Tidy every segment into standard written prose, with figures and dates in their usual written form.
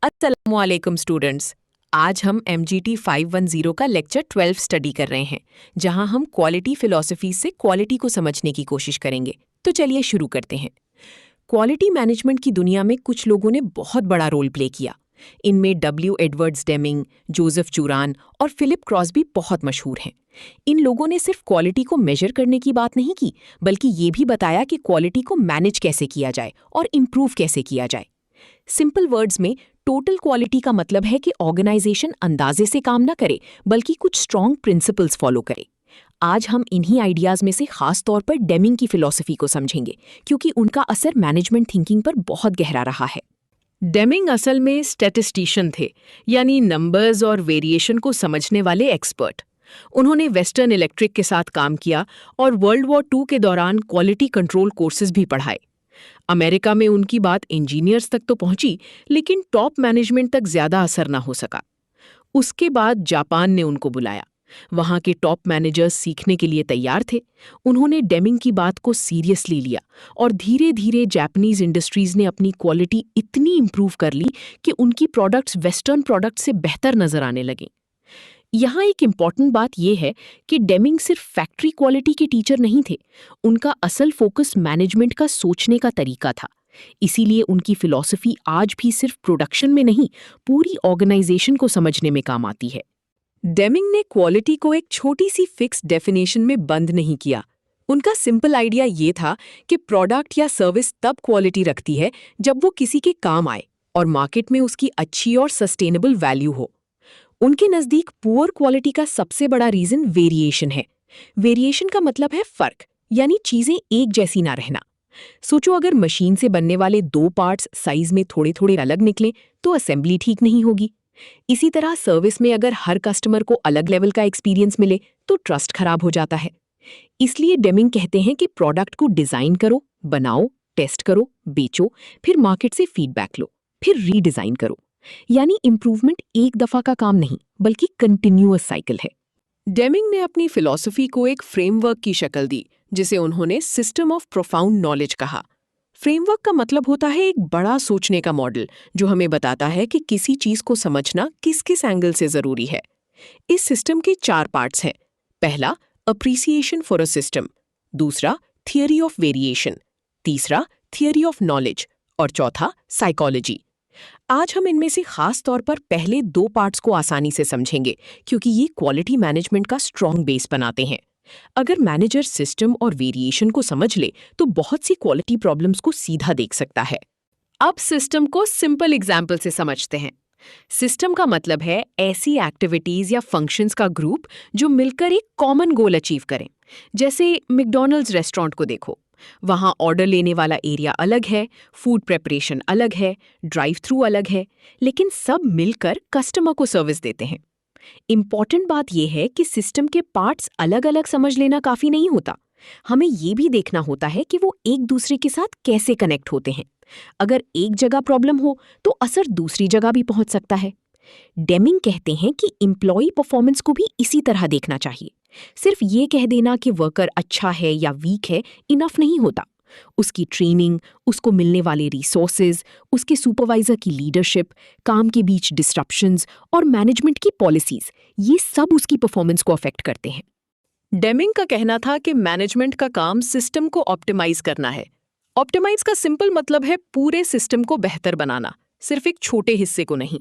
अस्सलामुअलैकुम स्टूडेंट्स। आज हम MGT 510 का लेक्चर 12 स्टडी कर रहे हैं, जहां हम क्वालिटी फिलॉसफी से क्वालिटी को समझने की कोशिश करेंगे। तो चलिए शुरू करते हैं। क्वालिटी मैनेजमेंट की दुनिया में कुछ लोगों ने बहुत बड़ा रोल प्ले किया। इनमें W. एडवर्ड्स डेमिंग, जोसेफ चुरान और फिलिप क्रॉस्बी बहुत मशहूर हैं। इन लोगों ने सिर्फ क्वालिटी को मेजर करने की बात नहीं की, बल्कि ये भी बताया कि क्वालिटी को मैनेज कैसे किया जाए और इम्प्रूव कैसे किया जाए। सिंपल वर्ड्स में टोटल क्वालिटी का मतलब है कि ऑर्गेनाइजेशन अंदाजे से काम ना करे, बल्कि कुछ स्ट्रॉन्ग प्रिंसिपल्स फॉलो करे। आज हम इन्हीं आइडियाज में से खास तौर पर डेमिंग की फिलॉसफी को समझेंगे, क्योंकि उनका असर मैनेजमेंट थिंकिंग पर बहुत गहरा रहा है। डेमिंग असल में स्टैटिस्टिशियन थे, यानी नंबर्स और वेरिएशन को समझने वाले एक्सपर्ट। उन्होंने वेस्टर्न इलेक्ट्रिक के साथ काम किया और वर्ल्ड वॉर II के दौरान क्वालिटी कंट्रोल कोर्सेज भी पढ़ाए। अमेरिका में उनकी बात इंजीनियर्स तक तो पहुंची, लेकिन टॉप मैनेजमेंट तक ज्यादा असर ना हो सका। उसके बाद जापान ने उनको बुलाया। वहां के टॉप मैनेजर्स सीखने के लिए तैयार थे। उन्होंने डेमिंग की बात को सीरियसली लिया और धीरे धीरे जापानीज इंडस्ट्रीज ने अपनी क्वालिटी इतनी इंप्रूव कर ली कि उनकी प्रोडक्ट्स वेस्टर्न प्रोडक्ट्स से बेहतर नजर आने लगे। यहाँ एक इम्पॉर्टेंट बात यह है कि डेमिंग सिर्फ फैक्ट्री क्वालिटी के टीचर नहीं थे। उनका असल फोकस मैनेजमेंट का सोचने का तरीका था। इसीलिए उनकी फिलॉसफी आज भी सिर्फ प्रोडक्शन में नहीं, पूरी ऑर्गेनाइजेशन को समझने में काम आती है। डेमिंग ने क्वालिटी को एक छोटी सी फिक्स डेफिनेशन में बंद नहीं किया। उनका सिंपल आइडिया ये था कि प्रोडक्ट या सर्विस तब क्वालिटी रखती है जब वो किसी के काम आए और मार्केट में उसकी अच्छी और सस्टेनेबल वैल्यू हो। उनके नजदीक पुअर क्वालिटी का सबसे बड़ा रीजन वेरिएशन है। वेरिएशन का मतलब है फर्क, यानी चीजें एक जैसी ना रहना। सोचो, अगर मशीन से बनने वाले 2 पार्ट्स साइज में थोड़े थोड़े अलग निकलें तो असेंबली ठीक नहीं होगी। इसी तरह सर्विस में अगर हर कस्टमर को अलग लेवल का एक्सपीरियंस मिले तो ट्रस्ट खराब हो जाता है। इसलिए डेमिंग कहते हैं कि प्रोडक्ट को डिजाइन करो, बनाओ, टेस्ट करो, बेचो, फिर मार्केट से फीडबैक लो, फिर रीडिजाइन करो। यानी इंप्रूवमेंट एक दफा का काम नहीं, बल्कि कंटिन्यूअस साइकिल है। डेमिंग ने अपनी फिलॉसफी को एक फ्रेमवर्क की शक्ल दी, जिसे उन्होंने सिस्टम ऑफ प्रोफाउंड नॉलेज कहा। फ्रेमवर्क का मतलब होता है एक बड़ा सोचने का मॉडल, जो हमें बताता है कि किसी चीज को समझना किस किस एंगल से जरूरी है। इस सिस्टम के 4 पार्ट्स हैं। पहला, अप्रिसिएशन फॉर अ सिस्टम। दूसरा, थियरी ऑफ वेरिएशन। तीसरा, थियरी ऑफ नॉलेज। और चौथा, साइकोलॉजी। आज हम इनमें से खास तौर पर पहले 2 पार्ट्स को आसानी से समझेंगे, क्योंकि ये क्वालिटी मैनेजमेंट का स्ट्रॉन्ग बेस बनाते हैं। अगर मैनेजर सिस्टम और वेरिएशन को समझ ले तो बहुत सी क्वालिटी प्रॉब्लम्स को सीधा देख सकता है। अब सिस्टम को सिंपल एग्जाम्पल से समझते हैं। सिस्टम का मतलब है ऐसी एक्टिविटीज या फंक्शंस का ग्रुप जो मिलकर एक कॉमन गोल अचीव करें। जैसे मैकडॉनल्ड्स रेस्टोरेंट को देखो, वहां ऑर्डर लेने वाला एरिया अलग है, फूड प्रेपरेशन अलग है, ड्राइव थ्रू अलग है, लेकिन सब मिलकर कस्टमर को सर्विस देते हैं। इंपॉर्टेंट बात यह है कि सिस्टम के पार्ट्स अलग अलग समझ लेना काफी नहीं होता। हमें ये भी देखना होता है कि वो एक दूसरे के साथ कैसे कनेक्ट होते हैं। अगर एक जगह प्रॉब्लम हो तो असर दूसरी जगह भी पहुंच सकता है। डेमिंग कहते हैं कि एम्प्लॉय परफॉर्मेंस को भी इसी तरह देखना चाहिए। सिर्फ ये कह देना कि वर्कर अच्छा है या वीक है इनफ नहीं होता। उसकी ट्रेनिंग, उसको मिलने वाले रिसोर्सेज, उसके सुपरवाइजर की लीडरशिप, काम के बीच डिस्ट्रप्शंस और मैनेजमेंट की पॉलिसीज, ये सब उसकी परफॉर्मेंस को अफेक्ट करते हैं। डेमिंग का कहना था कि मैनेजमेंट का काम सिस्टम को ऑप्टिमाइज करना है। ऑप्टिमाइज का सिंपल मतलब है पूरे सिस्टम को बेहतर बनाना, सिर्फ एक छोटे हिस्से को नहीं।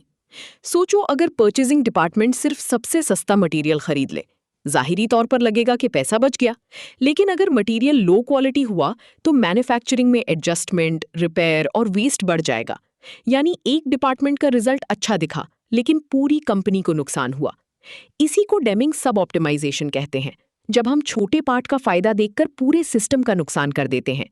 सोचो, अगर परचेजिंग डिपार्टमेंट सिर्फ सबसे सस्ता मटेरियल खरीद ले, जाहिरी तौर पर लगेगा कि पैसा बच गया। लेकिन अगर मटेरियल लो क्वालिटी हुआ तो मैन्युफैक्चरिंग में एडजस्टमेंट, रिपेयर और वेस्ट बढ़ जाएगा। यानी एक डिपार्टमेंट का रिजल्ट अच्छा दिखा, लेकिन पूरी कंपनी को नुकसान हुआ। इसी को डेमिंग सब ऑप्टिमाइजेशन कहते हैं, जब हम छोटे पार्ट का फायदा देखकर पूरे सिस्टम का नुकसान कर देते हैं।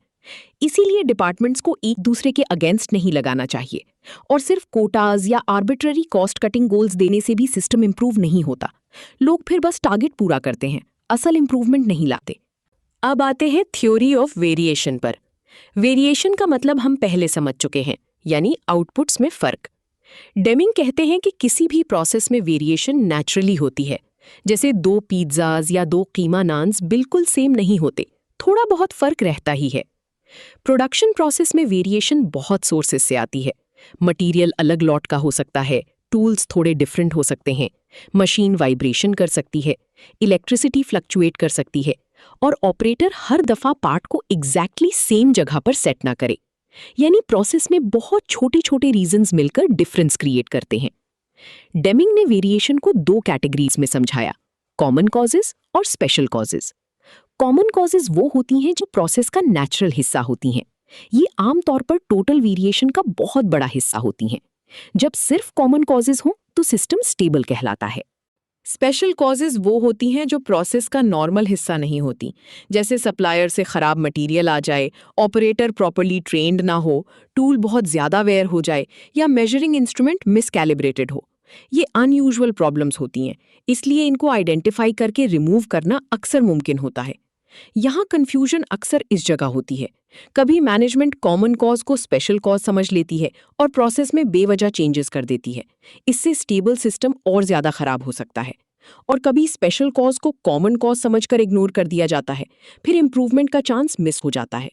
इसीलिए डिपार्टमेंट्स को एक दूसरे के अगेंस्ट नहीं लगाना चाहिए, और सिर्फ कोटाज या आर्बिट्ररी कॉस्ट कटिंग गोल्स देने से भी सिस्टम इंप्रूव नहीं होता। लोग फिर बस टारगेट पूरा करते हैं, असल इंप्रूवमेंट नहीं लाते। अब आते हैं थ्योरी ऑफ वेरिएशन पर। वेरिएशन का मतलब हम पहले समझ चुके हैं, यानी आउटपुट्स में फर्क। डेमिंग कहते हैं कि किसी भी प्रोसेस में वेरिएशन नेचुरली होती है। जैसे 2 पिज्जाज या 2 कीमा नान्स बिल्कुल सेम नहीं होते, थोड़ा बहुत फर्क रहता ही है। प्रोडक्शन प्रोसेस में वेरिएशन बहुत सोर्सेस से आती है। मटेरियल अलग लॉट का हो सकता है, टूल्स थोड़े डिफरेंट हो सकते हैं, मशीन वाइब्रेशन कर सकती है, इलेक्ट्रिसिटी फ्लक्चुएट कर सकती है और ऑपरेटर हर दफा पार्ट को एग्जैक्टली सेम जगह पर सेट ना करे। यानी प्रोसेस में बहुत छोटे छोटे रीजंस मिलकर डिफरेंस क्रिएट करते हैं। डेमिंग ने वेरिएशन को दो कैटेगरीज में समझाया, कॉमन कॉजेज और स्पेशल कॉजेज। कॉमन कॉजेज वो होती हैं जो प्रोसेस का नेचुरल हिस्सा होती हैं। ये आमतौर पर टोटल वेरिएशन का बहुत बड़ा हिस्सा होती हैं। जब सिर्फ कॉमन कॉजेज हों तो सिस्टम स्टेबल कहलाता है। स्पेशल कॉजेज वो होती हैं जो प्रोसेस का नॉर्मल हिस्सा नहीं होती, जैसे सप्लायर से खराब मटेरियल आ जाए, ऑपरेटर प्रॉपर्ली ट्रेंड ना हो, टूल बहुत ज्यादा वेयर हो जाए या मेजरिंग इंस्ट्रूमेंट मिसकैलिब्रेटेड हो। ये अनयूजुअल प्रॉब्लम्स होती हैं, इसलिए इनको आइडेंटिफाई करके रिमूव करना अक्सर मुमकिन होता है। यहाँ कंफ्यूजन अक्सर इस जगह होती है। कभी मैनेजमेंट कॉमन कॉज को स्पेशल कॉज समझ लेती है और प्रोसेस में बेवजह चेंजेस कर देती है। इससे स्टेबल सिस्टम और ज्यादा खराब हो सकता है। और कभी स्पेशल कॉज को कॉमन कॉज समझकर इग्नोर कर दिया जाता है, फिर इंप्रूवमेंट का चांस मिस हो जाता है।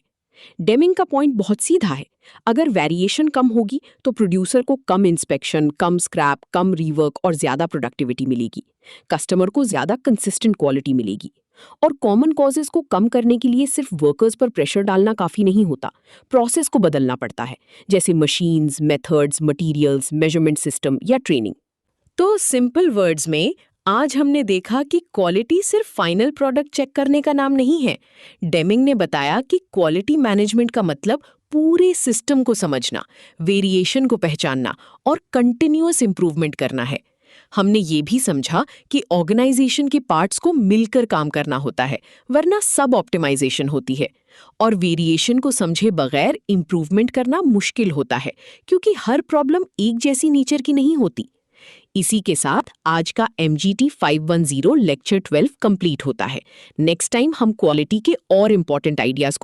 डेमिंग का पॉइंट बहुत सीधा है। अगर वेरिएशन कम होगी तो प्रोड्यूसर को कम इंस्पेक्शन, कम स्क्रैप, कम रीवर्क और ज्यादा प्रोडक्टिविटी मिलेगी। कस्टमर को ज्यादा कंसिस्टेंट क्वालिटी मिलेगी। और कॉमन कॉजेज को कम करने के लिए सिर्फ वर्कर्स पर प्रेशर डालना काफी नहीं होता, प्रोसेस को बदलना पड़ता है, जैसे machines, methods, materials, measurement system या ट्रेनिंग। तो सिंपल वर्ड्स में आज हमने देखा कि क्वालिटी सिर्फ फाइनल प्रोडक्ट चेक करने का नाम नहीं है। डेमिंग ने बताया कि क्वालिटी मैनेजमेंट का मतलब पूरे सिस्टम को समझना, वेरिएशन को पहचानना और कंटिन्यूअस इंप्रूवमेंट करना है। हमने ये भी समझा कि ऑर्गेनाइजेशन के पार्ट्स को मिलकर काम करना होता है, वरना सब ऑप्टिमाइजेशन होती है। और वेरिएशन को समझे बगैर इंप्रूवमेंट करना मुश्किल होता है, क्योंकि हर प्रॉब्लम एक जैसी नेचर की नहीं होती। इसी के साथ आज का MGT 510 लेक्चर 12 कंप्लीट होता है। नेक्स्ट टाइम हम क्वालिटी के और इंपॉर्टेंट आइडियाज को